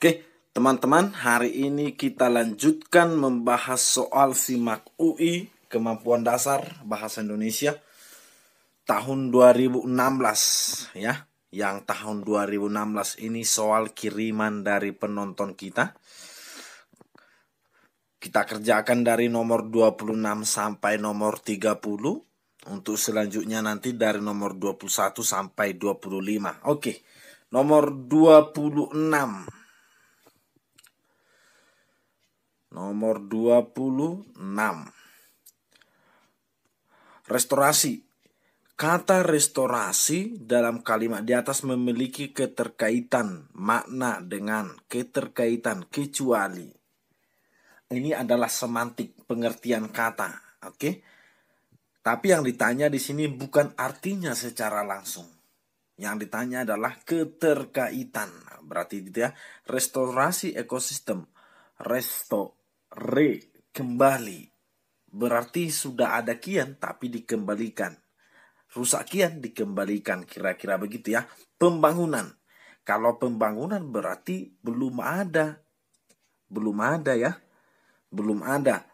Oke, teman-teman, hari ini kita lanjutkan membahas soal SIMAK UI Kemampuan Dasar Bahasa Indonesia tahun 2016 ya. Yang tahun 2016 ini soal kiriman dari penonton kita. Kita kerjakan dari nomor 26 sampai nomor 30. Untuk selanjutnya nanti dari nomor 21 sampai 25. Oke, nomor 26. Nomor 26. Restorasi. Kata restorasi dalam kalimat di atas memiliki keterkaitan makna dengan keterkaitan kecuali. Ini adalah semantik pengertian kata, oke? Tapi yang ditanya di sini bukan artinya secara langsung. Yang ditanya adalah keterkaitan. Berarti gitu ya, restorasi ekosistem. Kembali. Berarti sudah ada kian tapi dikembalikan. Rusak kian dikembalikan, kira-kira begitu ya. Pembangunan. Kalau pembangunan berarti belum ada. Belum ada ya. Belum ada.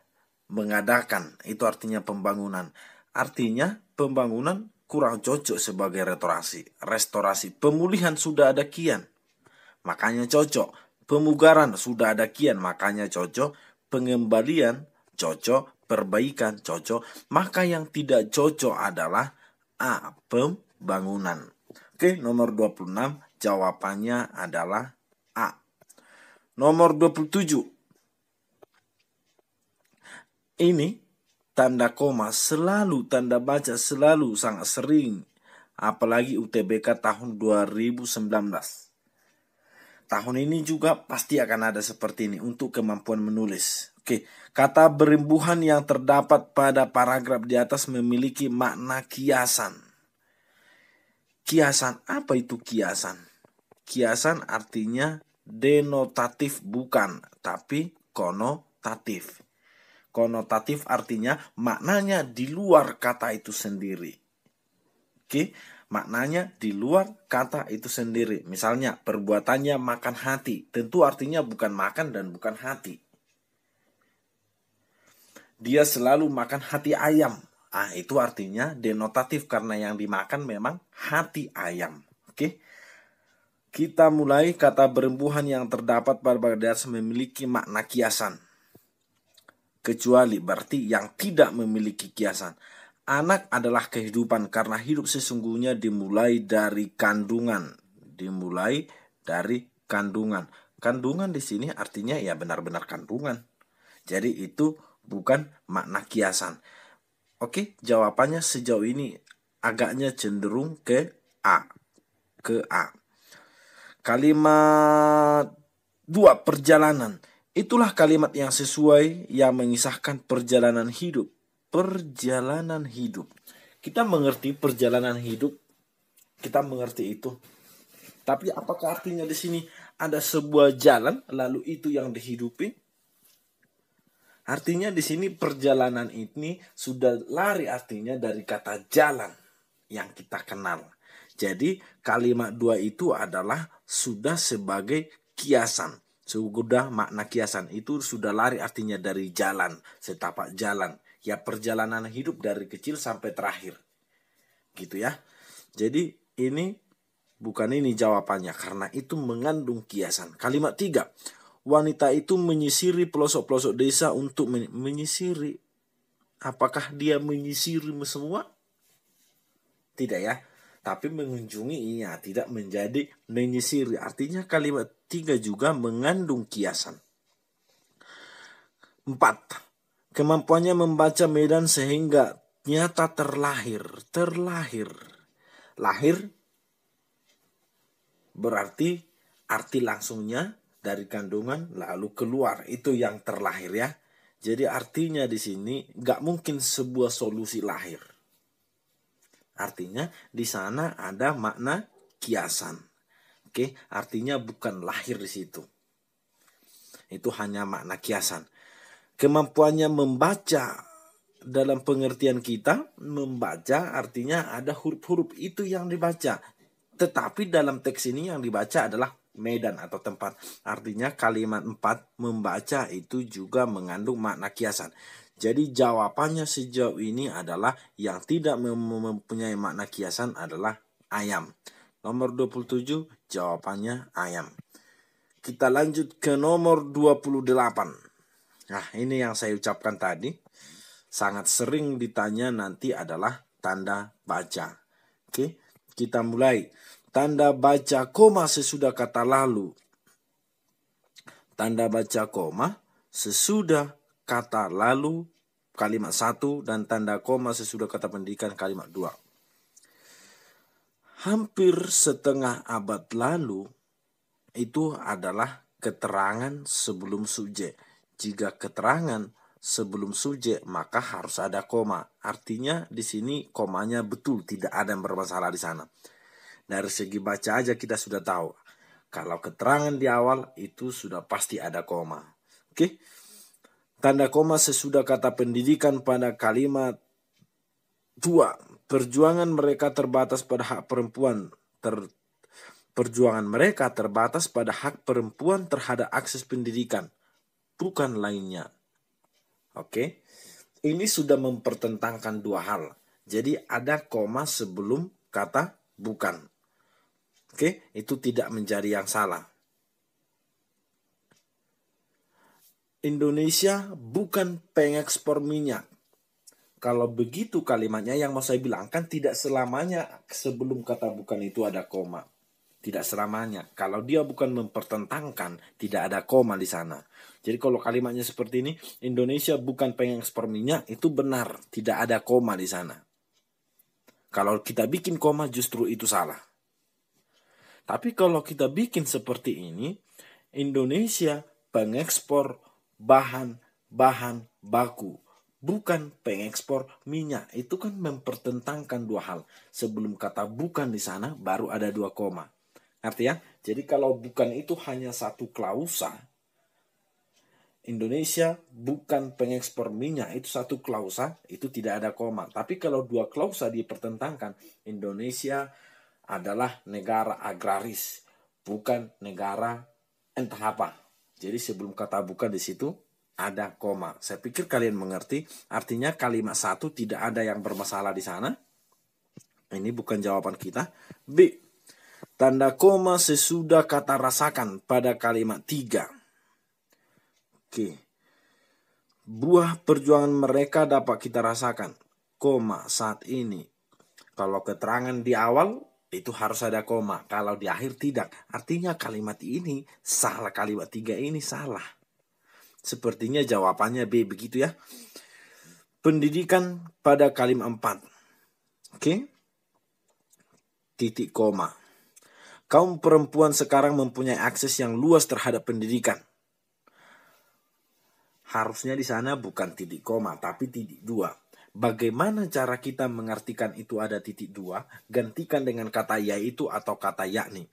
Mengadakan. Itu artinya pembangunan. Artinya pembangunan kurang cocok sebagai restorasi. Pemulihan sudah ada kian. Makanya cocok. Pemugaran sudah ada kian, makanya cocok. Pengembalian cocok. Perbaikan cocok. Maka yang tidak cocok adalah A. Pembangunan. Oke, nomor 26 jawabannya adalah A. Nomor 27. Ini tanda koma selalu, tanda baca selalu sangat sering. Apalagi UTBK tahun 2019. Tahun ini juga pasti akan ada seperti ini untuk kemampuan menulis. Oke, kata berimbuhan yang terdapat pada paragraf di atas memiliki makna kiasan. Kiasan, apa itu kiasan? Kiasan artinya denotatif bukan, tapi konotatif. Konotatif artinya maknanya di luar kata itu sendiri. Oke, maknanya di luar kata itu sendiri. Misalnya perbuatannya makan hati. Tentu artinya bukan makan dan bukan hati. Dia selalu makan hati ayam. Itu artinya denotatif karena yang dimakan memang hati ayam. Oke. Kita mulai kata berembuhan yang terdapat pada bagian memiliki makna kiasan. Kecuali berarti yang tidak memiliki kiasan. Anak adalah kehidupan karena hidup sesungguhnya dimulai dari kandungan. Dimulai dari kandungan. Kandungan di sini artinya ya benar-benar kandungan. Jadi itu bukan makna kiasan. Oke, jawabannya sejauh ini agaknya cenderung ke A. Ke A. Kalimat 2, perjalanan. Itulah kalimat yang sesuai yang mengisahkan perjalanan hidup. Perjalanan hidup. Kita mengerti perjalanan hidup. Kita mengerti itu. Tapi apakah artinya di sini ada sebuah jalan lalu itu yang dihidupi? Artinya di sini perjalanan ini sudah lari artinya dari kata jalan yang kita kenal. Jadi kalimat 2 itu adalah sudah sebagai kiasan. Sudah makna kiasan itu sudah lari artinya dari jalan, setapak jalan. Ya perjalanan hidup dari kecil sampai terakhir. Gitu ya. Jadi ini bukan ini jawabannya karena itu mengandung kiasan. Kalimat 3. Wanita itu menyisiri pelosok-pelosok desa untuk menyisiri. Apakah dia menyisiri semua? Tidak ya. Tapi mengunjungi iya, tidak menjadi menyisiri. Artinya kalimat 3 juga mengandung kiasan. 4. Kemampuannya membaca medan sehingga nyata terlahir. Lahir berarti arti langsungnya dari kandungan lalu keluar. Itu yang terlahir ya. Jadi artinya di sini nggak mungkin sebuah solusi lahir. Artinya di sana ada makna kiasan. Oke, artinya bukan lahir di situ. Itu hanya makna kiasan. Kemampuannya membaca dalam pengertian kita, membaca artinya ada huruf-huruf itu yang dibaca. Tetapi dalam teks ini yang dibaca adalah medan atau tempat. Artinya kalimat 4 membaca itu juga mengandung makna kiasan. Jadi jawabannya sejauh ini adalah yang tidak mempunyai makna kiasan adalah ayam. Nomor 27 jawabannya ayam. Kita lanjut ke nomor 28. Nah, ini yang saya ucapkan tadi. Sangat sering ditanya nanti adalah tanda baca. Oke, kita mulai. Tanda baca koma sesudah kata lalu. Tanda baca koma sesudah kata lalu kalimat 1 dan tanda koma sesudah kata pendidikan kalimat 2. Hampir setengah abad lalu itu adalah keterangan sebelum subjek. Jika keterangan sebelum subjek maka harus ada koma. Artinya di sini komanya betul, tidak ada yang bermasalah di sana. Dari segi baca aja kita sudah tahu. Kalau keterangan di awal itu sudah pasti ada koma. Oke. Tanda koma sesudah kata pendidikan pada kalimat 2. Perjuangan mereka terbatas pada hak perempuan. Perjuangan mereka terbatas pada hak perempuan terhadap akses pendidikan. Bukan lainnya. Oke. Ini sudah mempertentangkan dua hal. Jadi ada koma sebelum kata bukan. Oke, itu tidak menjadi yang salah. Indonesia bukan pengekspor minyak. Kalau begitu kalimatnya yang mau saya bilang kan tidak selamanya sebelum kata bukan itu ada koma. Tidak selamanya. Kalau dia bukan mempertentangkan, tidak ada koma di sana. Jadi kalau kalimatnya seperti ini, Indonesia bukan pengekspor minyak, itu benar. Tidak ada koma di sana. Kalau kita bikin koma justru itu salah. Tapi kalau kita bikin seperti ini, Indonesia pengekspor bahan baku, bukan pengekspor minyak. Itu kan mempertentangkan dua hal. Sebelum kata bukan di sana, baru ada dua koma. Artinya, jadi kalau bukan itu hanya satu klausa, Indonesia bukan pengekspor minyak, itu satu klausa, itu tidak ada koma. Tapi kalau dua klausa dipertentangkan, Indonesia adalah negara agraris, bukan negara entah apa. Jadi sebelum kata bukan di situ ada koma. Saya pikir kalian mengerti. Artinya kalimat 1 tidak ada yang bermasalah di sana. Ini bukan jawaban kita. B. Tanda koma sesudah kata rasakan pada kalimat 3. Oke. Buah perjuangan mereka dapat kita rasakan. Koma saat ini. Kalau keterangan di awal itu harus ada koma. Kalau di akhir tidak. Artinya kalimat ini salah. Kalimat 3 ini salah. Sepertinya jawabannya B begitu ya. Pendidikan pada kalimat 4. Oke. Titik koma. Kaum perempuan sekarang mempunyai akses yang luas terhadap pendidikan. Harusnya di sana bukan titik koma tapi titik 2. Bagaimana cara kita mengartikan itu ada titik 2? Gantikan dengan kata yaitu atau kata yakni.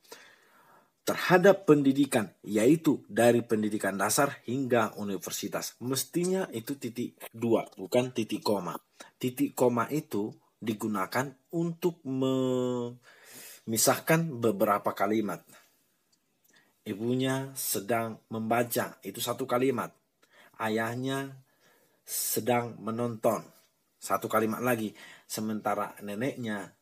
Terhadap pendidikan, yaitu dari pendidikan dasar hingga universitas. Mestinya itu titik 2, bukan titik koma. Titik koma itu digunakan untuk memisahkan beberapa kalimat. Ibunya sedang membaca, itu satu kalimat. Ayahnya sedang menonton. Satu kalimat lagi. Sementara neneknya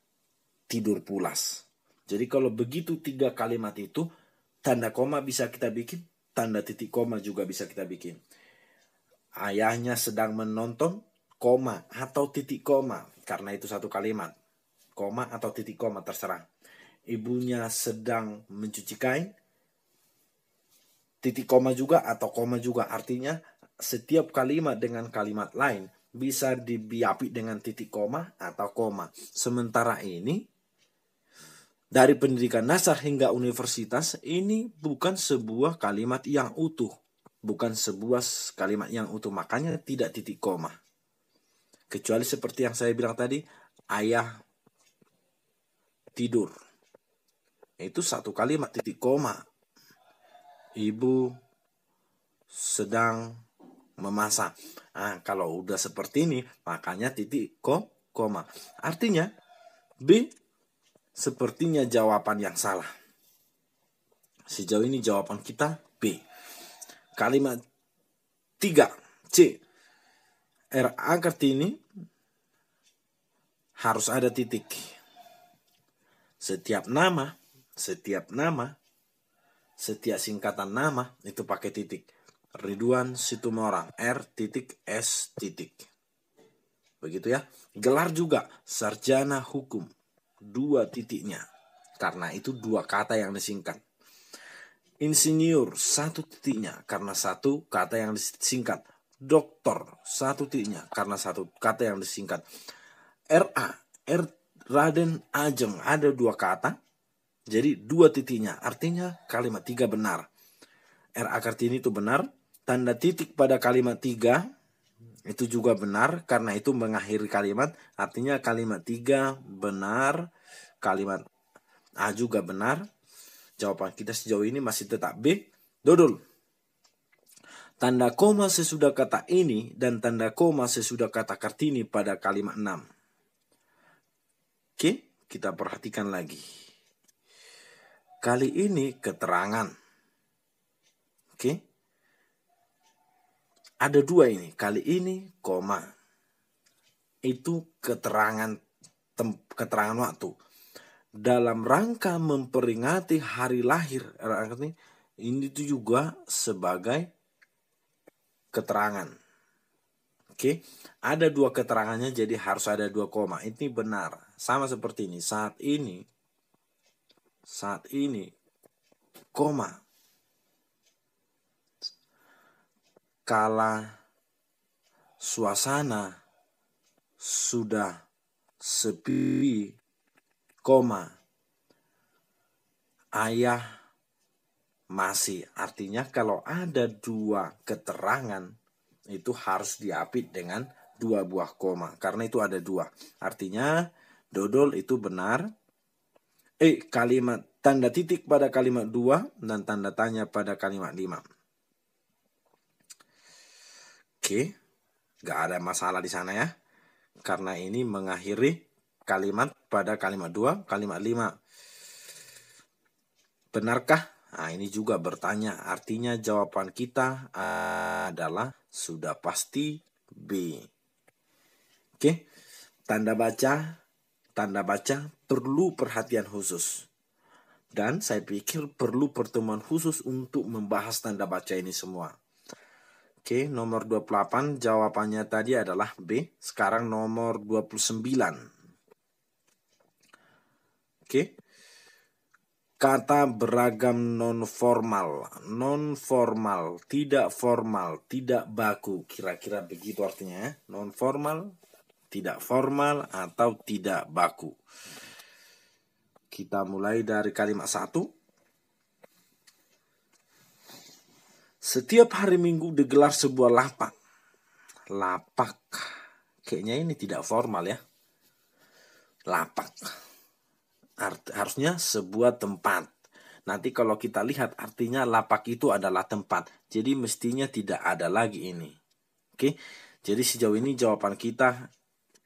tidur pulas. Jadi kalau begitu 3 kalimat itu, tanda koma bisa kita bikin, tanda titik koma juga bisa kita bikin. Ayahnya sedang menonton, koma atau titik koma. Karena itu satu kalimat. Koma atau titik koma terserah. Ibunya sedang mencuci kain, titik koma juga atau koma juga. Artinya setiap kalimat dengan kalimat lain bisa diapit dengan titik koma atau koma. Sementara ini dari pendidikan dasar hingga universitas ini bukan sebuah kalimat yang utuh. Bukan sebuah kalimat yang utuh, makanya tidak titik koma. Kecuali seperti yang saya bilang tadi, ayah tidur. Itu satu kalimat titik koma. Ibu sedang memasak. Nah, kalau udah seperti ini, makanya titik koma. Artinya, B sepertinya jawaban yang salah. Sejauh ini jawaban kita B. Kalimat 3, C. RA Kartini harus ada titik. Setiap singkatan nama itu pakai titik. Ridwan Situmorang, R.S. Begitu ya. Gelar juga sarjana hukum, 2 titiknya. Karena itu 2 kata yang disingkat. Insinyur, 1 titiknya karena 1 kata yang disingkat. Doktor, 1 titiknya karena 1 kata yang disingkat. Raden Ajeng, ada 2 kata. Jadi 2 titiknya. Artinya kalimat 3 benar. RA Kartini itu benar. Tanda titik pada kalimat 3 itu juga benar. Karena itu mengakhiri kalimat. Artinya kalimat 3 benar. Kalimat A juga benar. Jawaban kita sejauh ini masih tetap B. Dodol. Tanda koma sesudah kata ini dan tanda koma sesudah kata Kartini pada kalimat 6. Oke, kita perhatikan lagi. Kali ini keterangan. Oke. Ada 2 ini. Kali ini koma. Itu keterangan waktu. Dalam rangka memperingati hari lahir. Ini itu juga sebagai keterangan. Oke. Ada 2 keterangannya, jadi harus ada 2 koma. Ini benar. Sama seperti ini. Saat ini, koma. Kala suasana sudah sepi, koma. Ayah masih. Artinya kalau ada 2 keterangan, itu harus diapit dengan 2 buah koma. Karena itu ada 2. Artinya dodol itu benar. Kalimat tanda titik pada kalimat 2 dan tanda tanya pada kalimat 5. Oke, gak ada masalah di sana ya. Karena ini mengakhiri kalimat pada kalimat 2, kalimat 5. Benarkah? Nah, ini juga bertanya. Artinya jawaban kita adalah sudah pasti B. Oke, tanda baca perlu perhatian khusus. Dan saya pikir perlu pertemuan khusus untuk membahas tanda baca ini semua. Oke, nomor 28 jawabannya tadi adalah B. Sekarang nomor 29. Oke. Kata beragam non-formal. Non-formal, tidak formal, tidak baku. Kira-kira begitu artinya ya. Non-formal, tidak formal, atau tidak baku. Kita mulai dari kalimat 1. Setiap hari Minggu digelar sebuah lapak. Lapak. Kayaknya ini tidak formal ya. Lapak. Harusnya sebuah tempat. Nanti kalau kita lihat artinya lapak itu adalah tempat. Jadi mestinya tidak ada lagi ini. Oke. Jadi sejauh ini jawaban kita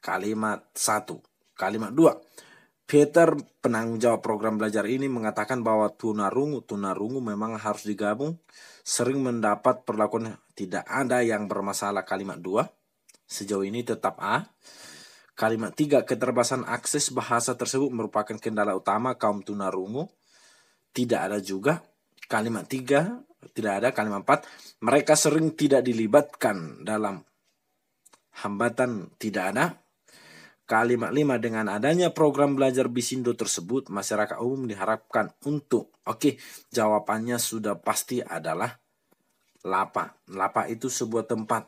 kalimat 1. Kalimat 2. Peter, penanggung jawab program belajar ini, mengatakan bahwa tunarungu memang harus digabung. Sering mendapat perlakuan tidak ada yang bermasalah. Kalimat 2. Sejauh ini tetap A. Kalimat 3. Keterbatasan akses bahasa tersebut merupakan kendala utama kaum tunarungu. Tidak ada juga. Kalimat 3. Tidak ada. Kalimat 4. Mereka sering tidak dilibatkan dalam hambatan. Tidak ada. Kalimat 5. Dengan adanya program belajar Bisindo tersebut, masyarakat umum diharapkan untuk. Oke, jawabannya sudah pasti adalah Lapa. Lapa itu sebuah tempat.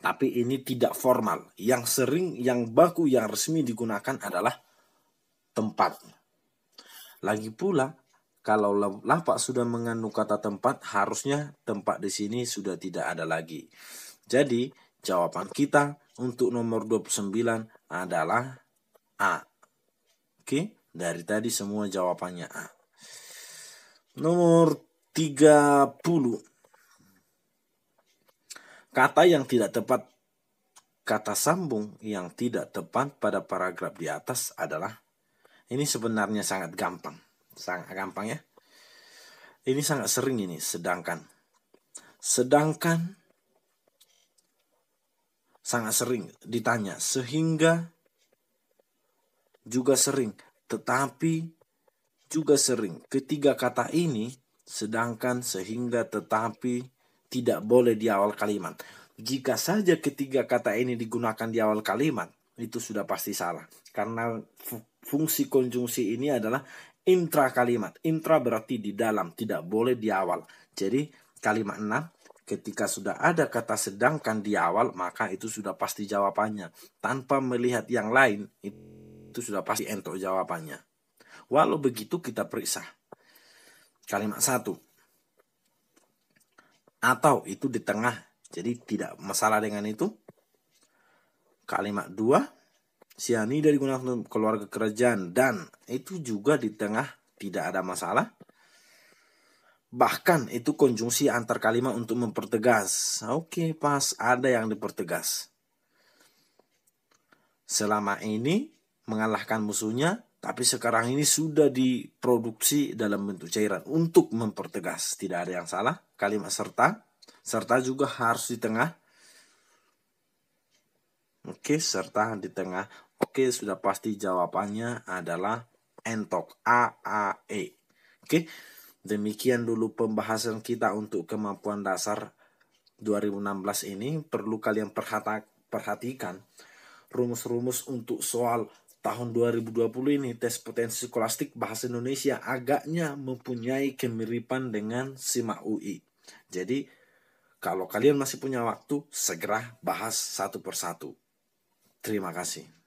Tapi ini tidak formal. Yang sering, yang baku, yang resmi digunakan adalah tempat. Lagi pula, kalau lapak sudah mengandung kata tempat, harusnya tempat di sini sudah tidak ada lagi. Jadi, jawaban kita untuk nomor 29 adalah A. Oke, dari tadi semua jawabannya A. Nomor 30. Kata yang tidak tepat, kata sambung yang tidak tepat pada paragraf di atas adalah, ini sebenarnya sangat gampang. Sangat gampang ya. Ini sangat sering ini, sedangkan. Sedangkan sangat sering ditanya, sehingga juga sering, tetapi juga sering. Ketiga kata ini, sedangkan, sehingga, tetapi, tidak boleh di awal kalimat. Jika saja ketiga kata ini digunakan di awal kalimat, itu sudah pasti salah. Karena fungsi konjungsi ini adalah intra kalimat. Intra berarti di dalam, tidak boleh di awal. Jadi kalimat 6, ketika sudah ada kata sedangkan di awal, maka itu sudah pasti jawabannya. Tanpa melihat yang lain, itu sudah pasti entok jawabannya. Walau begitu kita periksa. Kalimat 1. Atau itu di tengah, jadi tidak masalah dengan itu. Kalimat 2. Cyanida digunakan untuk keluarga kerajaan, dan itu juga di tengah, tidak ada masalah. Bahkan itu konjungsi antar kalimat untuk mempertegas. Oke, pas, ada yang dipertegas. Selama ini mengalahkan musuhnya, tapi sekarang ini sudah diproduksi dalam bentuk cairan untuk mempertegas. Tidak ada yang salah. Kalimat serta. Serta juga harus di tengah. Oke, serta di tengah. Oke, sudah pasti jawabannya adalah entok. A, A, E. Oke, demikian dulu pembahasan kita untuk kemampuan dasar 2016 ini. Perlu kalian perhatikan rumus-rumus untuk soal tahun 2020 ini, tes potensi skolastik bahasa Indonesia agaknya mempunyai kemiripan dengan SIMAK UI. Jadi, kalau kalian masih punya waktu, segera bahas satu persatu. Terima kasih.